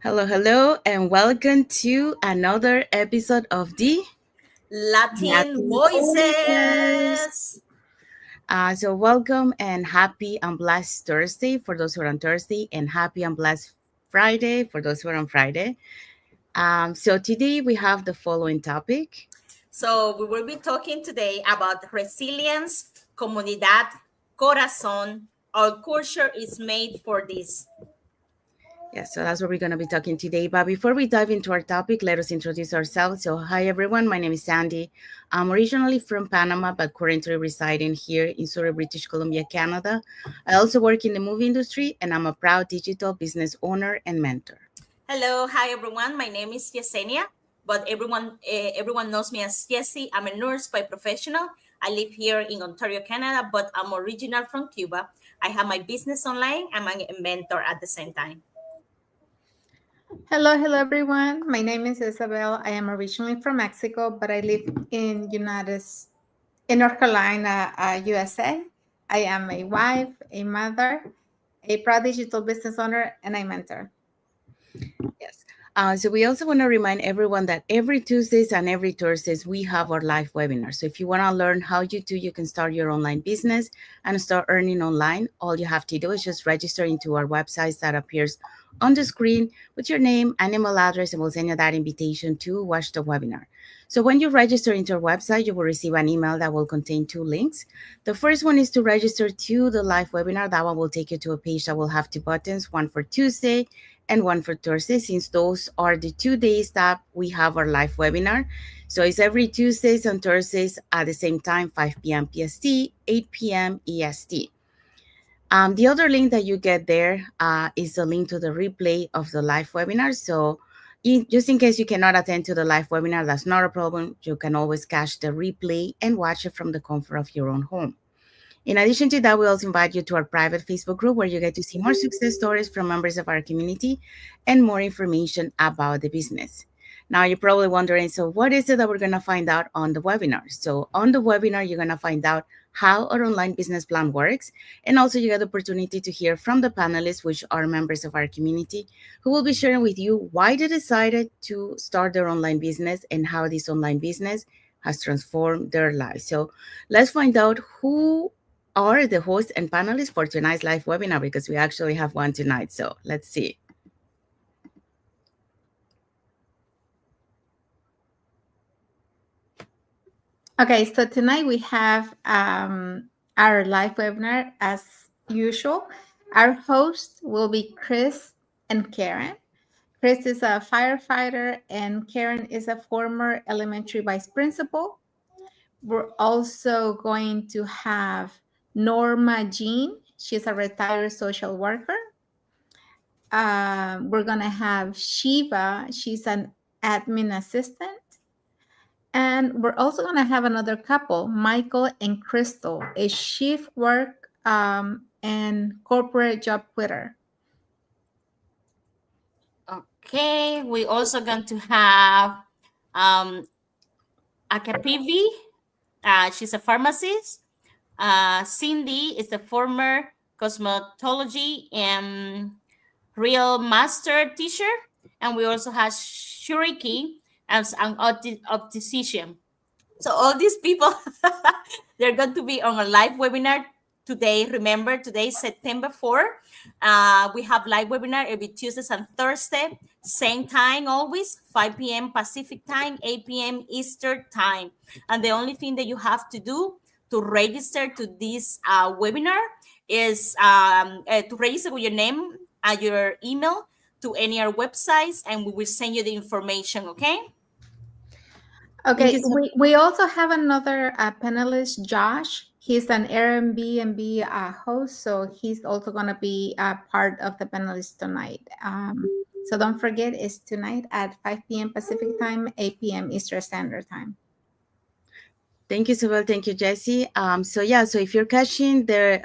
Hello, and welcome to another episode of the Latin Latin Voices. voices. So, welcome and happy and blessed Thursday for those who are on Thursday, and happy and blessed Friday for those who are on Friday. So, today we have the following topic. So we will be talking today about resilience, comunidad, corazón. Our culture is made for this. Yeah, so that's what we're going to be talking today. But before we dive into our topic, let us introduce ourselves. So, hi everyone, my name is Sandy. I'm originally from Panama, but currently residing here in Surrey, British Columbia, Canada. I also work in the movie industry, and I'm a proud digital business owner and mentor. Hello, hi everyone. My name is Yesenia, but everyone knows me as Jessie. I'm a nurse by professional. I live here in Ontario, Canada, but I'm original from Cuba. I have my business online. I'm a mentor at the same time. Hello everyone. My name is Isabel. I am originally from Mexico, but I live in North Carolina, USA. I am a wife, a mother, a proud digital business owner, and a mentor. Yes. So we also want to remind everyone that every Tuesdays and every Thursdays we have our live webinar. So if you want to learn how you can start your online business and start earning online, all you have to do is just register into our website that appears on the screen with your name and email address, and we'll send you that invitation to watch the webinar. So when you register into our website, you will receive an email that will contain two links. The first one is to register to the live webinar. That one will take you to a page that will have two buttons, one for Tuesday and one for Thursday, since those are the 2 days that we have our live webinar. So it's every Tuesdays and Thursdays at the same time, 5 p.m. PST, 8 p.m. EST. The other link that you get there is the link to the replay of the live webinar. So just in case you cannot attend to the live webinar, that's not a problem. You can always catch the replay and watch it from the comfort of your own home. In addition to that, we also invite you to our private Facebook group where you get to see more success stories from members of our community and more information about the business. Now, you're probably wondering, so what is it that we're going to find out on the webinar? So on the webinar, you're going to find out how our online business plan works. And also you get the opportunity to hear from the panelists, which are members of our community, who will be sharing with you why they decided to start their online business and how this online business has transformed their lives. So let's find out who are the hosts and panelists for tonight's live webinar, because we actually have one tonight. So let's see. Okay, so tonight we have our live webinar as usual. Our host will be Chris and Karen. Chris is a firefighter and Karen is a former elementary vice principal. We're also going to have Norma Jean. She's a retired social worker. We're going to have Shiva. She's an admin assistant. And we're also going to have another couple, Michael and Crystal, a shift work and corporate job quitter. Okay, we also going to have Akapivi. She's a pharmacist. Cindy is the former cosmetology and real master teacher. And we also have Shuriki as an optician. So all these people, they're going to be on a live webinar today. Remember, today is September 4. We have live webinar every Tuesdays and Thursday, same time always, 5 p.m. Pacific time, 8 p.m. Eastern time. And the only thing that you have to do to register to this webinar is to register with your name and your email to any of our websites, and we will send you the information, okay? Okay, we also have another panelist, Josh. He's an Airbnb host, so he's also going to be part of the panelists tonight. So don't forget, it's tonight at 5 p.m. Pacific time, 8 p.m. Eastern Standard Time. Thank you, Isabel. Thank you, Jesse. So if you're catching the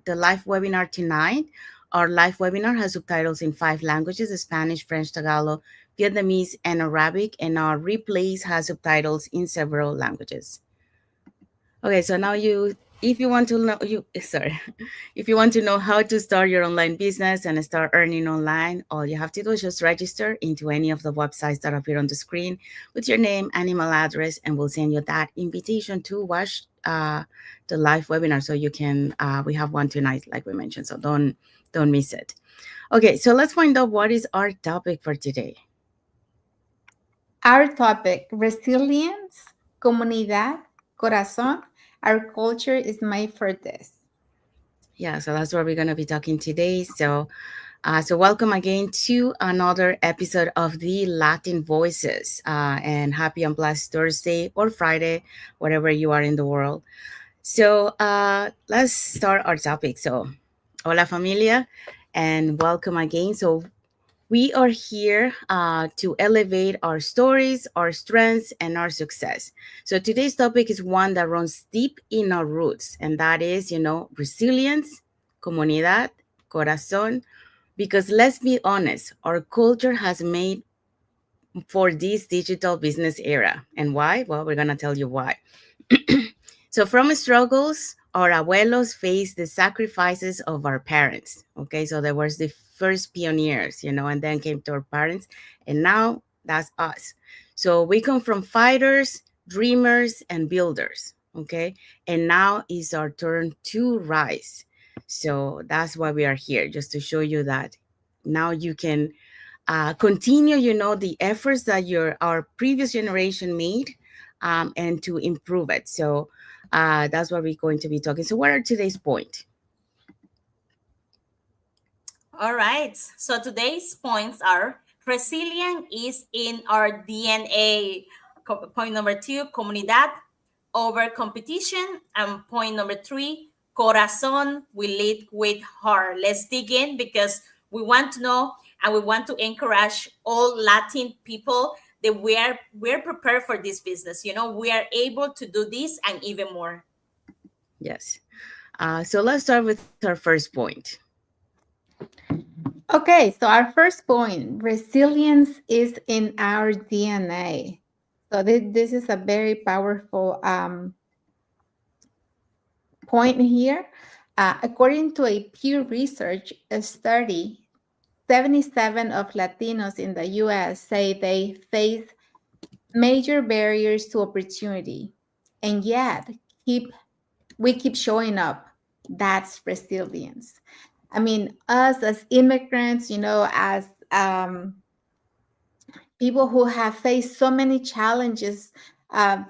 live webinar tonight, our live webinar has subtitles in 5 languages: Spanish, French, Tagalog, Vietnamese, and Arabic, and our replays has subtitles in several languages. Okay, so now you if you want to know you sorry if you want to know how to start your online business and start earning online, all you have to do is just register into any of the websites that appear on the screen with your name and email address, and we'll send you that invitation to watch the live webinar. So you can we have one tonight, like we mentioned, so don't miss it. Okay, so let's find out what is our topic for today. Our topic, resilience, comunidad, corazón. Our culture is made for this. Yeah, so that's what we're going to be talking today. So welcome again to another episode of the Latin Voices, and happy and blessed Thursday or Friday, wherever you are in the world. So let's start our topic. So, hola familia, and welcome again. So we are here to elevate our stories, our strengths, and our success. So today's topic is one that runs deep in our roots, and that is, resilience, comunidad, corazón. Because let's be honest, our culture has made for this digital business era. And why? Well, we're going to tell you why. So from struggles, our abuelos faced the sacrifices of our parents. Okay, so there was the first pioneers, and then came to our parents, and now that's us. So we come from fighters, dreamers, and builders. Okay, and now is our turn to rise. So that's why we are here, just to show you that now you can continue, the efforts that our previous generation made, and to improve it. So that's what we're going to be talking. So what are today's point? All right. So today's points are resilience is in our DNA. Point number 2, comunidad over competition. And point number 3, corazón, we lead with heart. Let's dig in because we want to know and we want to encourage all Latin people that we're prepared for this business. We are able to do this and even more. Yes. So let's start with our first point. Okay, so our first point, resilience is in our DNA. So this is a very powerful point here. According to a Pew Research study, 77 of Latinos in the US say they face major barriers to opportunity, and yet we keep showing up. That's resilience. I mean, us as immigrants, as people who have faced so many challenges.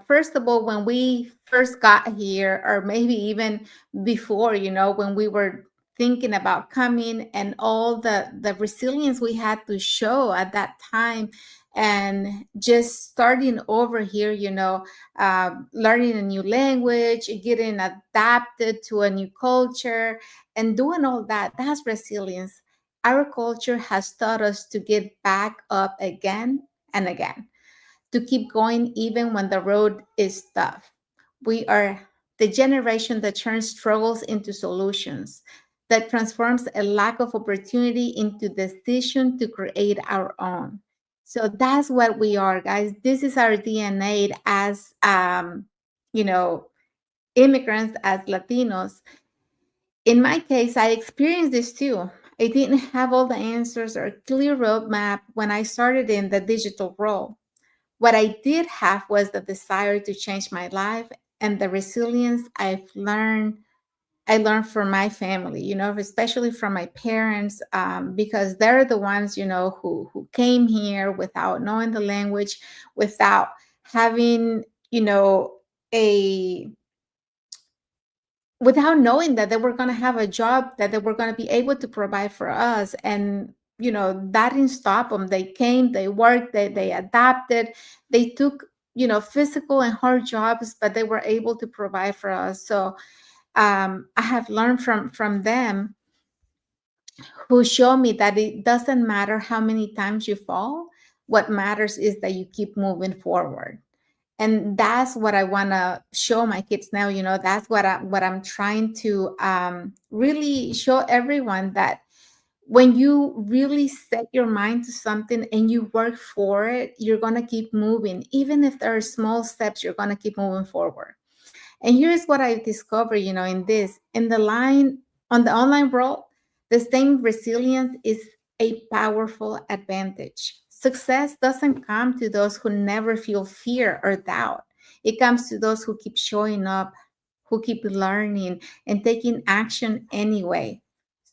First of all, when we first got here, or maybe even before, when we were thinking about coming, and all the resilience we had to show at that time, and just starting over here, learning a new language, getting adapted to a new culture, and doing all that. That's resilience. Our culture has taught us to get back up again and again, to keep going even when the road is tough. We are the generation that turns struggles into solutions, that transforms a lack of opportunity into decision to create our own. So that's what we are, guys. This is our DNA as you know, immigrants, as Latinos. In my case, I experienced this too. I didn't have all the answers or a clear roadmap when I started in the digital role. What I did have was the desire to change my life and the resilience I learned from my family, especially from my parents, because they're the ones, who came here without knowing the language, without having, a without knowing that they were going to have a job, that they were going to be able to provide for us. And that didn't stop them. They came, they worked, they adapted, they took physical and hard jobs, but they were able to provide for us. So I have learned from them, who show me that it doesn't matter how many times you fall. What matters is that you keep moving forward. And that's what I want to show my kids now. That's what I'm trying to really show everyone, that when you really set your mind to something and you work for it, you're going to keep moving. Even if there are small steps, you're going to keep moving forward. And here's what I discovered, in the line, on the online world, the same resilience is a powerful advantage. Success doesn't come to those who never feel fear or doubt. It comes to those who keep showing up, who keep learning and taking action anyway.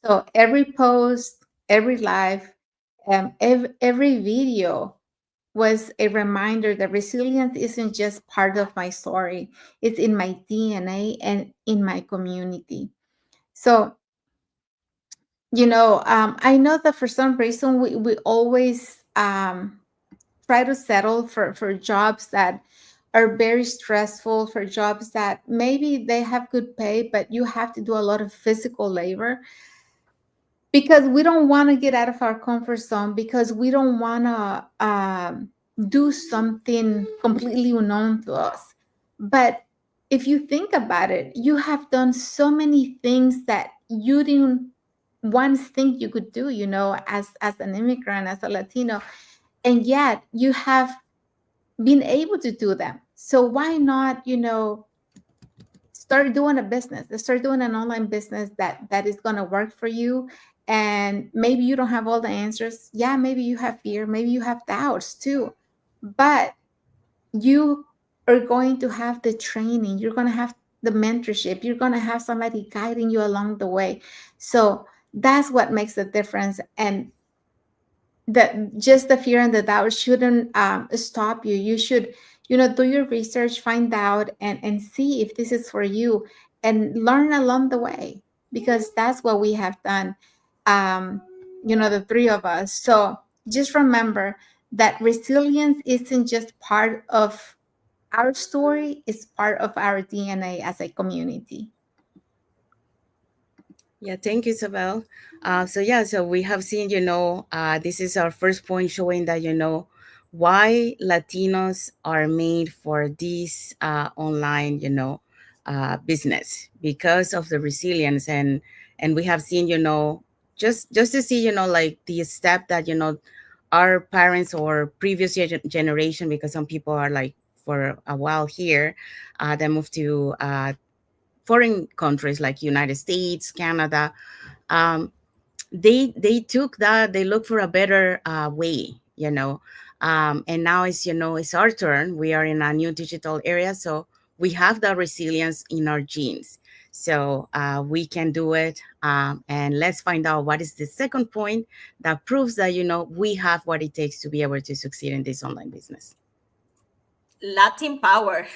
So every post, every live, every video was a reminder that resilience isn't just part of my story, it's in my DNA and in my community. So, I know that for some reason we always try to settle for jobs that are very stressful, for jobs that maybe they have good pay, but you have to do a lot of physical labor because we don't want to get out of our comfort zone, because we don't want to do something completely unknown to us. But if you think about it, you have done so many things that you didn't once think you could do, as an immigrant, as a Latino, and yet you have been able to do them. So why not, start doing a business, start doing an online business that is going to work for you. And maybe you don't have all the answers. Yeah, maybe you have fear, maybe you have doubts too, but you are going to have the training, you're going to have the mentorship, you're going to have somebody guiding you along the way. So that's what makes the difference. And that just the fear and the doubt shouldn't stop you. You should, do your research, find out, and see if this is for you, and learn along the way, because that's what we have done, um, the three of us. So just remember that resilience isn't just part of our story, it's part of our DNA as a community. Yeah, thank you, Isabel. So we have seen, this is our first point showing that, why Latinos are made for this online, business because of the resilience. And we have seen, just to see, like the step that, our parents or previous generation, because some people are like for a while here, they moved to foreign countries like United States, Canada. um, they took that, they look for a better way, and now it's, it's our turn. We are in a new digital area, so we have that resilience in our genes. So we can do it. And let's find out what is the second point that proves that, we have what it takes to be able to succeed in this online business. Latin power.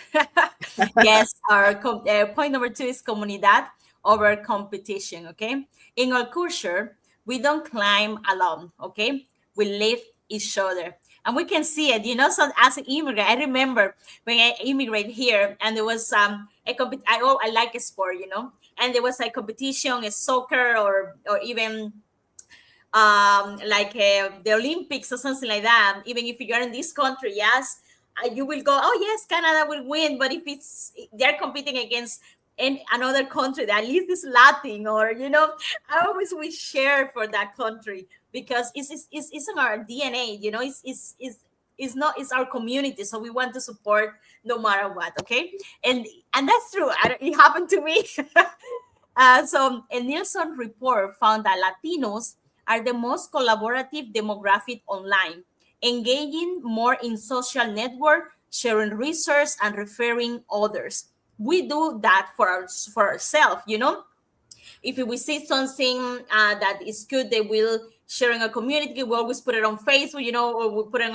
Yes, our point number 2 is comunidad over competition. Okay, in our culture, we don't climb alone. Okay, we lift each other, and we can see it. So as an immigrant, I remember when I immigrated here, and there was I like a sport, and there was a competition, a soccer, or even like the Olympics or something like that. Even if you're in this country, yes, you will go, oh yes, Canada will win. But if they're competing against in another country that at least is Latin, or I always will share for that country, because it's in our DNA. It's not, it's our community, so we want to support no matter what. Okay, and that's true. It happened to me. So a Nielsen report found that Latinos are the most collaborative demographic online, engaging more in social network, sharing research, and referring others. We do that for ourselves, if we see something that is good, they will share in our community. We always put it on Facebook, or we put it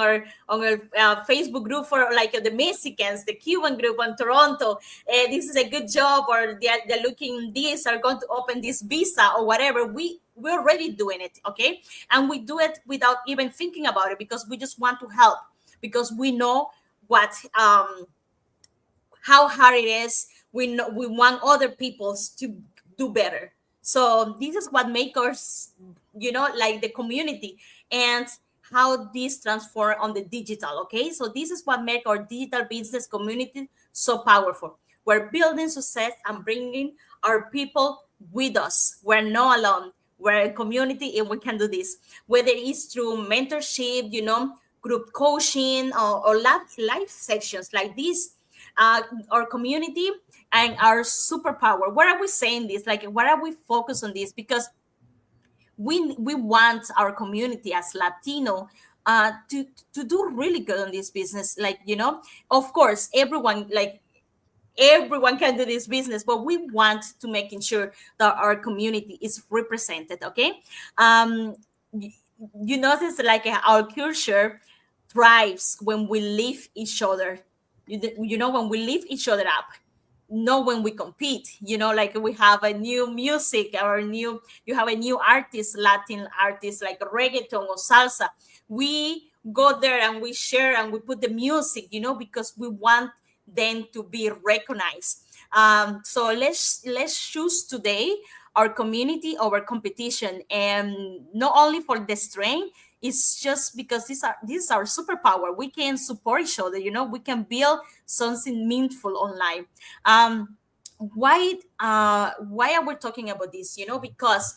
on our Facebook group for like the Mexicans, the Cuban group in Toronto. This is a good job, or they're looking this, are going to open this visa or whatever. We're already doing it, okay, and we do it without even thinking about it, because we just want to help, because we know what how hard it is. We know we want other peoples to do better. So this is what makes us, like the community, and how this transform on the digital. Okay, so this is what make our digital business community so powerful. We're building success and bringing our people with us. We're not alone. We're a community, and we can do this, whether it's through mentorship, group coaching, or live sessions like this. our community and our superpower. What are we saying this? Like, what are we focused on this? Because we want our community as Latino to do really good on this business. Like, of course, everyone can do this business, but we want to making sure that our community is represented. Okay. um y- you notice, like, our culture thrives when we lift each other. When we lift each other up, not when we compete. Like, we have a new music or new you have a new artist, Latin artist, like reggaeton or salsa. We go there and we share and we put the music, because we want them to be recognized. So let's choose today our community over competition, and not only for the strength. It's just because this is our superpower. We can support each other. We can build something meaningful online. Um why uh why are we talking about this? Because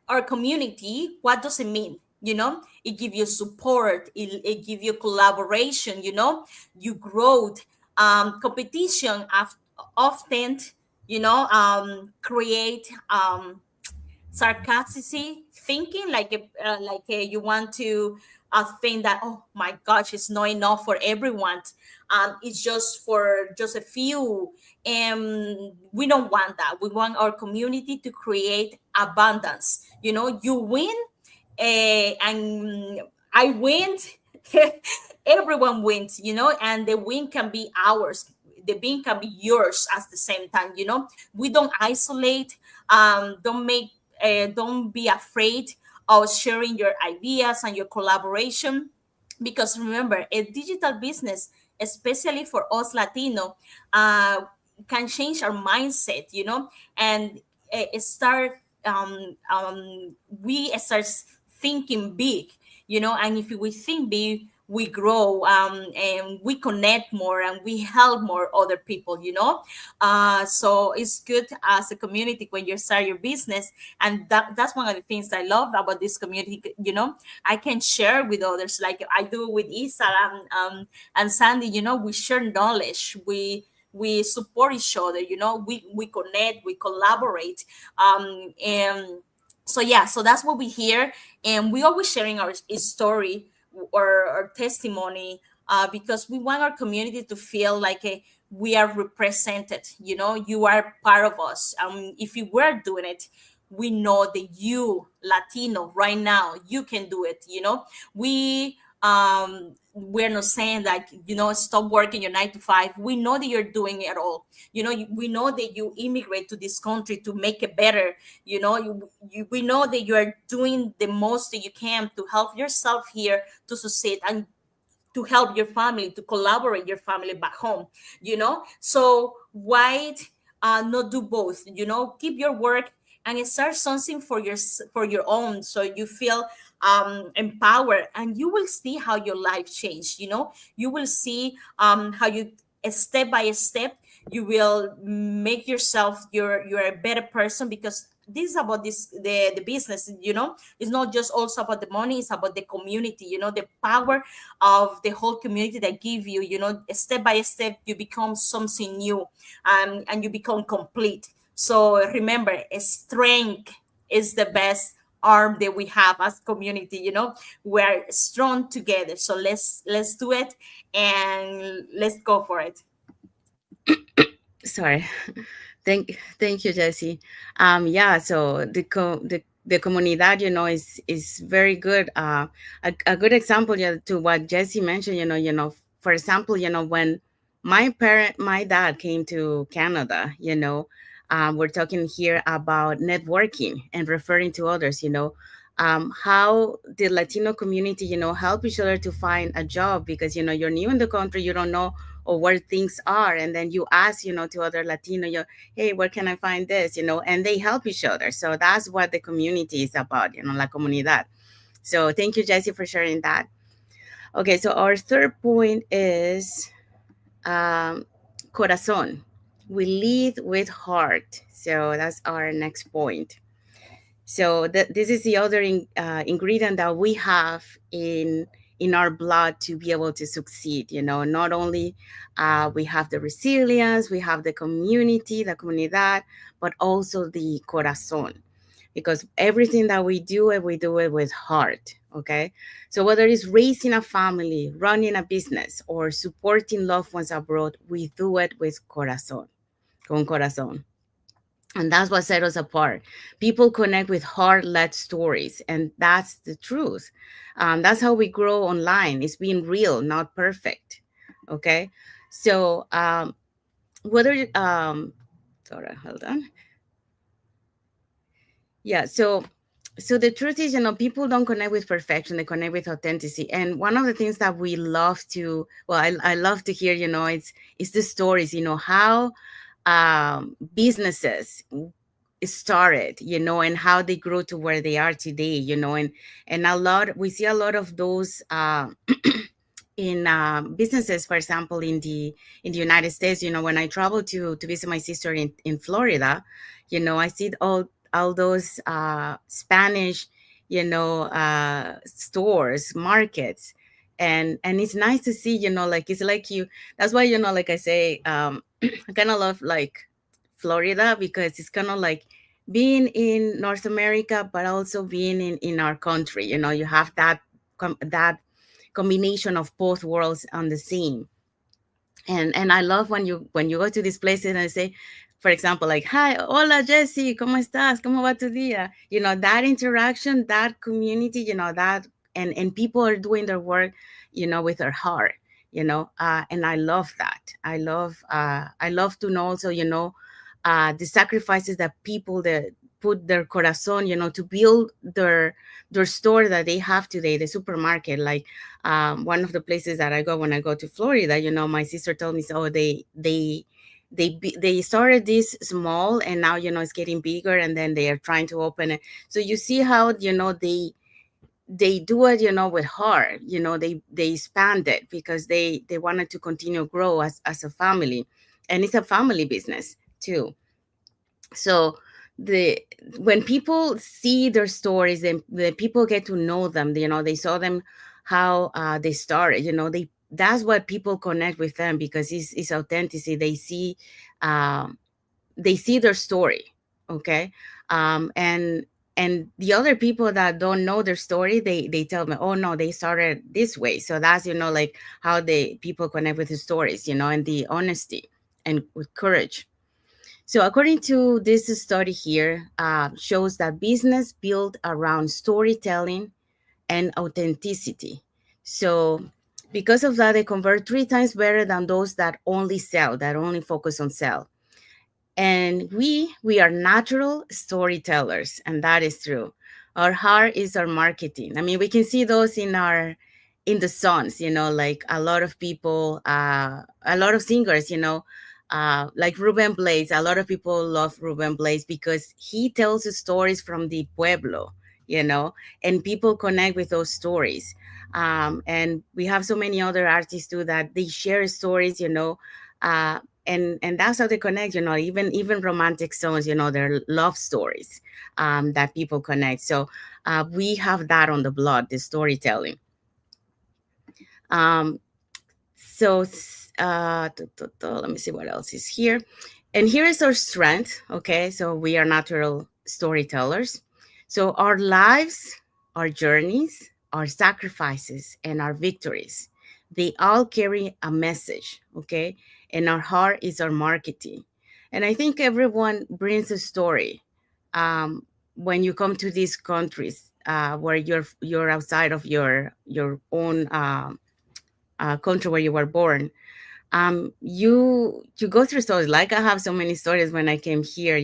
our community, what does it mean? It give you support, it give you collaboration, you growth. Competition often, create sarcastic thinking, you want to think that, oh my gosh, it's not enough for everyone. It's just for just a few, and we don't want that. We want our community to create abundance. You win, and I win. Everyone wins, and the win can be ours, the win can be yours at the same time. We don't isolate. Don't be afraid of sharing your ideas and your collaboration, because remember, a digital business, especially for us Latino, uh, can change our mindset, and start we start thinking big, and if we think big, we grow, and we connect more and we help more other people. So it's good as a community when you start your business, and that's one of the things I love about this community. I can share with others, like I do with Isa and Sandy. We share knowledge, we support each other. We connect, we collaborate. And so yeah, so that's what we hear, and we always sharing our story or testimony, because we want our community to feel like we are represented. You are part of us. If you were doing it, we know that you Latino right now, you can do it. We're not saying that, stop working your 9 to 5. We know that you're doing it all. We know that you immigrate to this country to make it better. We know that you are doing the most that you can to help yourself here to succeed, and to help your family, to collaborate your family back home. So why not do both? Keep your work and start something for your own, so you feel empowered, and you will see how your life change. You will see how you, step by step, you will make yourself, you're a better person, because this is about the business. It's not just also about the money, it's about the community. The power of the whole community that give you, step by step, you become something new, and you become complete. So remember, strength is the best arm that we have as community. We're strong together, so let's do it, and let's go for it. Sorry. Thank you, Jesse. Yeah, so the comunidad, is very good. A good example, yeah, to what Jesse mentioned. For example, when my dad came to Canada. We're talking here about networking and referring to others. How the Latino community, help each other to find a job, because you're new in the country, you don't know or where things are, and then you ask, to other Latino, hey, where can I find this? And they help each other. So that's what the community is about, la comunidad. So thank you, Jesse, for sharing that. Okay, so our third point is um, Corazón. We lead with heart. So that's our next point. So this is the other ingredient that we have in our blood to be able to succeed. Not only we have the resilience, we have the community, the comunidad, but also the corazón, because everything that we do it with heart. Okay, so whether it's raising a family, running a business, or supporting loved ones abroad, we do it with corazón, con corazón. And that's what set us apart. People connect with heart-led stories, and that's the truth. That's how we grow online. It's being real, not perfect. Okay, so whether sorry, hold on. Yeah, so the truth is, people don't connect with perfection, they connect with authenticity. And one of the things that we love to, well, I love to hear, it's the stories, how businesses started, and how they grew to where they are today, and we see a lot of those in businesses, for example, in the United States. When I travel to visit my sister in Florida, I see all those Spanish, stores, markets, and it's nice to see, like it's like you. That's why, like I say, I kind of love like Florida, because it's kind of like being in North America, but also being in our country. You have that combination of both worlds on the scene. And I love when you go to these places and I say, for example, like, hi, hola Jesse, ¿cómo estás? ¿Cómo va tu día? That interaction, that community, that, and people are doing their work, with their heart, and I love that. I love to know also, the sacrifices that people that put their corazon, to build their store that they have today, the supermarket. Like, one of the places that I go when I go to Florida, my sister told me, so they started this small, and now, it's getting bigger, and then they are trying to open it. So you see how, they do it, with heart. They expand it because they wanted to continue grow as a family, and it's a family business too. So the when people see their stories, and the people get to know them, they saw them, how they started, that's what people connect with them, because it's authenticity. Um they see their story. Okay. And the other people that don't know their story, they tell me, oh no, they started this way. So that's, like, how they people connect with the stories, and the honesty and with courage. So according to this study here, shows that business built around storytelling and authenticity. So because of that, they convert 3 times better than those that only sell, that only focus on sell. And we are natural storytellers, and that is true. Our heart is our marketing. I mean, we can see those in the songs, like a lot of people, a lot of singers, like Ruben Blades. A lot of people love Ruben Blades because he tells the stories from the pueblo, and people connect with those stories. And we have so many other artists too that they share stories, uh, and that's how they connect. Even romantic songs, they're love stories, that people connect. So we have that on the blood, the storytelling. um so let me see what else is here. And here is our strength. Okay, so we are natural storytellers. So our lives, our journeys, our sacrifices, and our victories, they all carry a message. Okay, and our heart is our marketing. And I think everyone brings a story. When you come to these countries, where you're outside of your own country where you were born, you go through stories. Like, I have so many stories when I came here,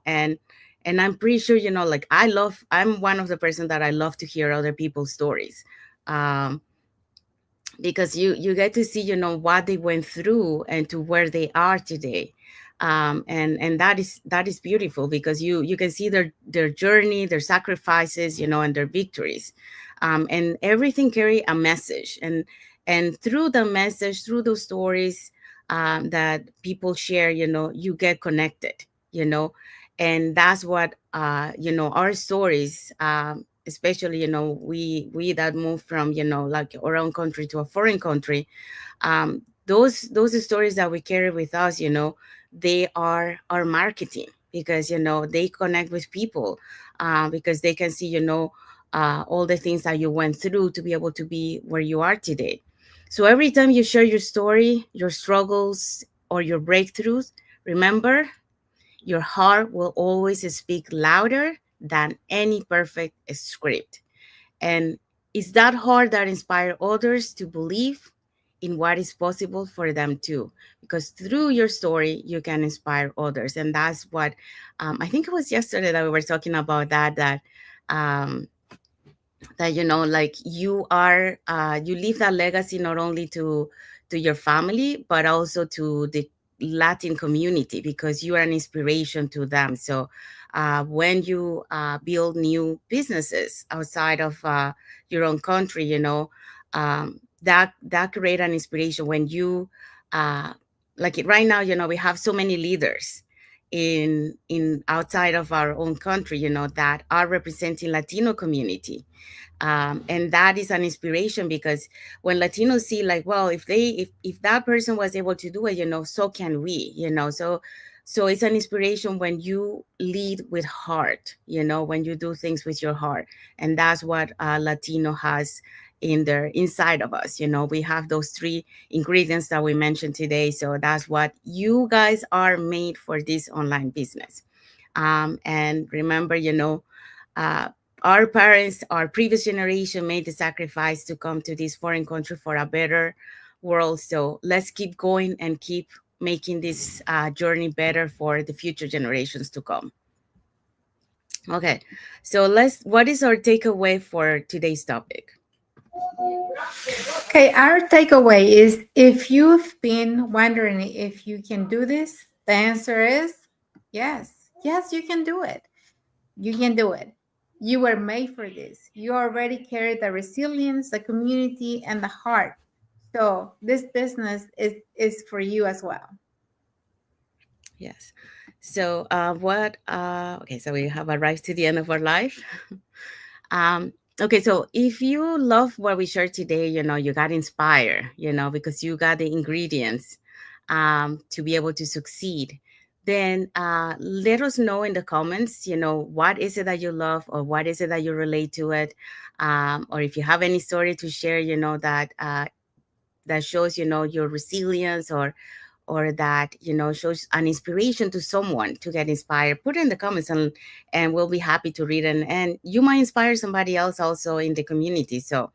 and I'm pretty sure, like, I'm one of the person that I love to hear other people's stories. um because you get to see, what they went through and to where they are today. And that is beautiful, because you can see their journey, their sacrifices, and their victories. And everything carry a message, and through the message, through those stories, that people share, you get connected. And that's what, our stories, especially, we that move from, like our own country to a foreign country, those stories that we carry with us, they are our marketing, because, they connect with people, because they can see, all the things that you went through to be able to be where you are today. So every time you share your story, your struggles, or your breakthroughs, remember, your heart will always speak louder than any perfect script. And it's that heart that inspires others to believe in what is possible for them too. Because through your story, you can inspire others. And that's what, I think it was yesterday that we were talking about um, that, like, you leave that legacy not only to your family, but also to the Latin community, because you are an inspiration to them. So when you build new businesses outside of your own country, that create an inspiration when you uh, like it right now, we have so many leaders in outside of our own country, that are representing Latino community. And that is an inspiration, because when Latinos see, like, well, if that person was able to do it, so can we, so it's an inspiration when you lead with heart, when you do things with your heart. And that's what Latino has in their inside of us. We have those three ingredients that we mentioned today. So that's what you guys are made for, this online business. And remember, uh, our parents, our previous generation made the sacrifice to come to this foreign country for a better world. So let's keep going and keep making this journey better for the future generations to come. Okay, so what is our takeaway for today's topic? Okay, our takeaway is, if you've been wondering if you can do this, the answer is yes. Yes, you can do it. You can do it. You were made for this. You already carry the resilience, the community, and the heart. So this business is for you as well. Yes. So okay, so we have arrived to the end of our life. Okay, so if you love what we shared today, you got inspired, because you got the ingredients to be able to succeed, then let us know in the comments, what is it that you love, or what is it that you relate to it, or if you have any story to share, that shows, your resilience, or that, shows an inspiration to someone to get inspired, put it in the comments, and we'll be happy to read it. And you might inspire somebody else also in the community. So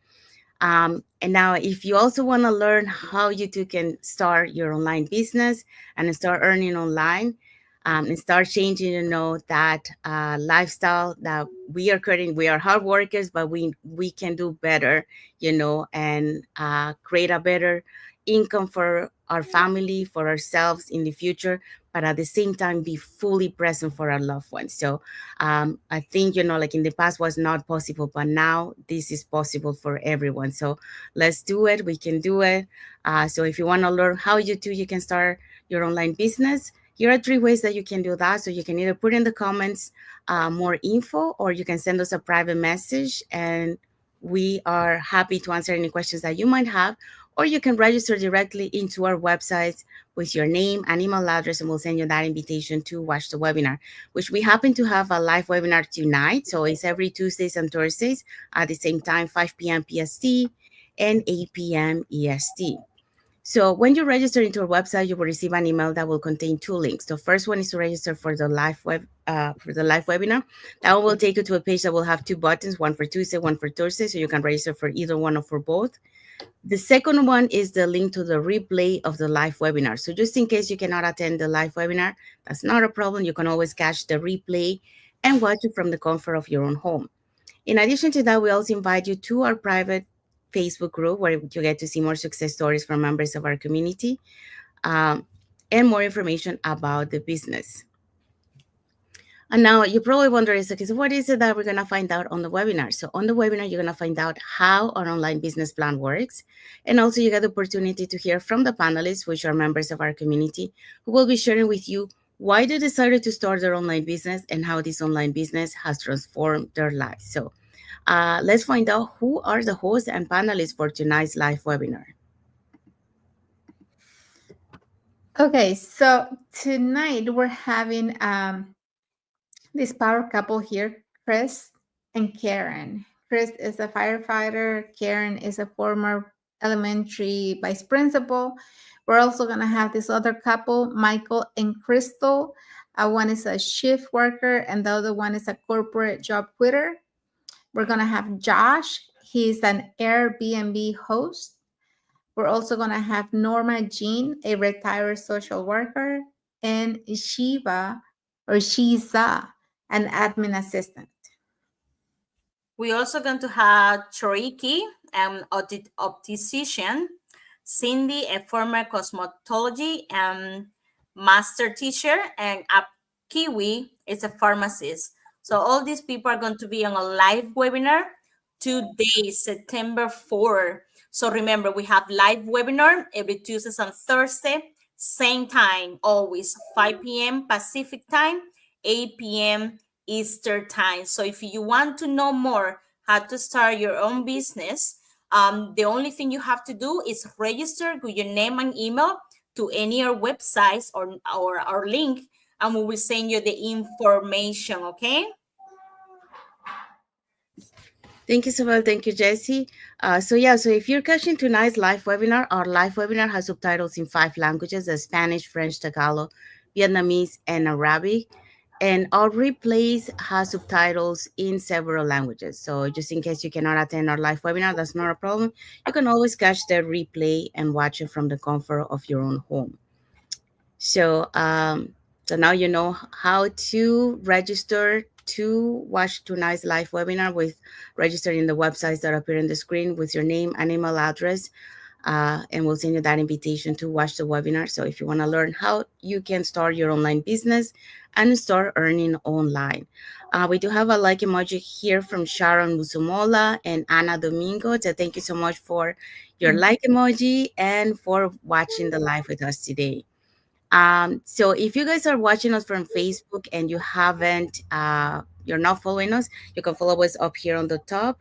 and now, if you also want to learn how you too can start your online business and start earning online, and start changing, that lifestyle that we are creating. We are hard workers, but we can do better, and create a better income for our family, for ourselves in the future, but at the same time be fully present for our loved ones. So I think, like in the past was not possible, but now this is possible for everyone. So let's do it. We can do it. So if you want to learn how you too you can start your online business, here are 3 ways that you can do that. So you can either put in the comments more info, or you can send us a private message, and we are happy to answer any questions that you might have. Or you can register directly into our website with your name and email address, and we'll send you that invitation to watch the webinar, which we happen to have a live webinar tonight. So it's every Tuesdays and Thursdays at the same time, 5 p.m. PST and 8 p.m. EST. So when you register into our website, you will receive an email that will contain 2 links. The first one is to register for the live webinar. That one will take you to a page that will have 2 buttons, one for Tuesday, one for Thursday. So you can register for either one or for both. The second one is the link to the replay of the live webinar. So just in case you cannot attend the live webinar, that's not a problem. You can always catch the replay and watch it from the comfort of your own home. In addition to that, we also invite you to our private Facebook group, where you get to see more success stories from members of our community, and more information about the business. And now you probably wonder, okay, so what is it that we're going to find out on the webinar? So on the webinar, you're going to find out how our online business plan works. And also you get the opportunity to hear from the panelists, which are members of our community, who will be sharing with you why they decided to start their online business and how this online business has transformed their lives. So Let's find out who are the hosts and panelists for tonight's live webinar. Okay, so tonight we're having this power couple here, Chris and Karen. Chris is a firefighter. Karen is a former elementary vice principal. We're also going to have this other couple, Michael and Crystal. One is a shift worker, and the other one is a corporate job quitter. We're going to have Josh. He's an Airbnb host. We're also going to have Norma Jean, a retired social worker, and Shiza, an admin assistant. We're also going to have Choriki, optician, Cindy, a former cosmetology and master teacher, and Kiwi is a pharmacist. So all these people are going to be on a live webinar today, September 4. So remember, we have live webinar every Tuesdays and Thursday, same time, always 5 p.m. Pacific time, 8 p.m. Eastern time. So if you want to know more how to start your own business, the only thing you have to do is register with your name and email to any of our websites or our link, and we will send you the information, okay? Thank you, Isabel. Thank you, Jessie. So if you're catching tonight's live webinar, our live webinar has subtitles in 5 languages: Spanish, French, Tagalog, Vietnamese, and Arabic. And our replays has subtitles in several languages. So just in case you cannot attend our live webinar, that's not a problem. You can always catch the replay and watch it from the comfort of your own home. So now you know how to register to watch tonight's live webinar with registering the websites that appear on the screen with your name and email address. And we'll send you that invitation to watch the webinar. So if you want to learn how you can start your online business and start earning online. We do have a like emoji here from Sharon Musumola and Ana Domingo. So thank you so much for your like emoji and for watching the live with us today. So if you guys are watching us from Facebook and you haven't, you're not following us, you can follow us up here on the top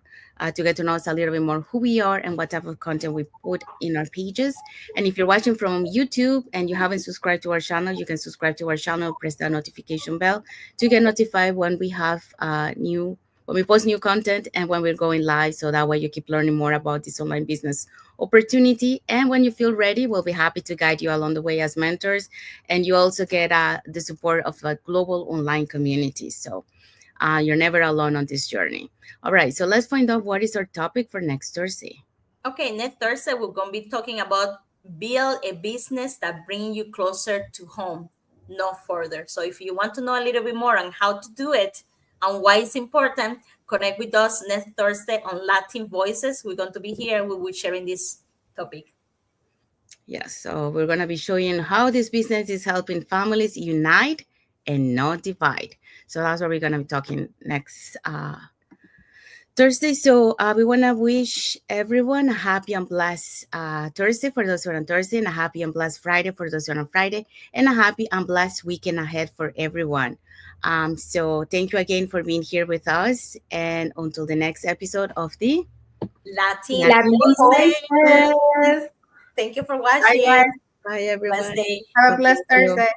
to get to know us a little bit more who we are and what type of content we put in our pages. And if you're watching from YouTube and you haven't subscribed to our channel, you can subscribe to our channel, press that notification bell to get notified when we have when we post new content and when we're going live. So that way you keep learning more about this online business opportunity. And when you feel ready, we'll be happy to guide you along the way as mentors. And you also get the support of a global online community. So you're never alone on this journey. All right, so let's find out what is our topic for next Thursday. Okay, next Thursday, we're going to be talking about build a business that brings you closer to home, no further. So if you want to know a little bit more on how to do it and why it's important, connect with us next Thursday on Latin Voices. We're going to be here. We will be sharing this topic. Yes, so we're going to be showing how this business is helping families unite and not divide. So that's what we're going to be talking next Thursday. So we want to wish everyone a happy and blessed Thursday for those who are on Thursday, and a happy and blessed Friday for those who are on Friday, and a happy and blessed weekend ahead for everyone. So thank you again for being here with us, and until the next episode of the Latin Voices. Thank you for watching. Bye, Bye everyone. Blessed day. Have a blessed Thursday.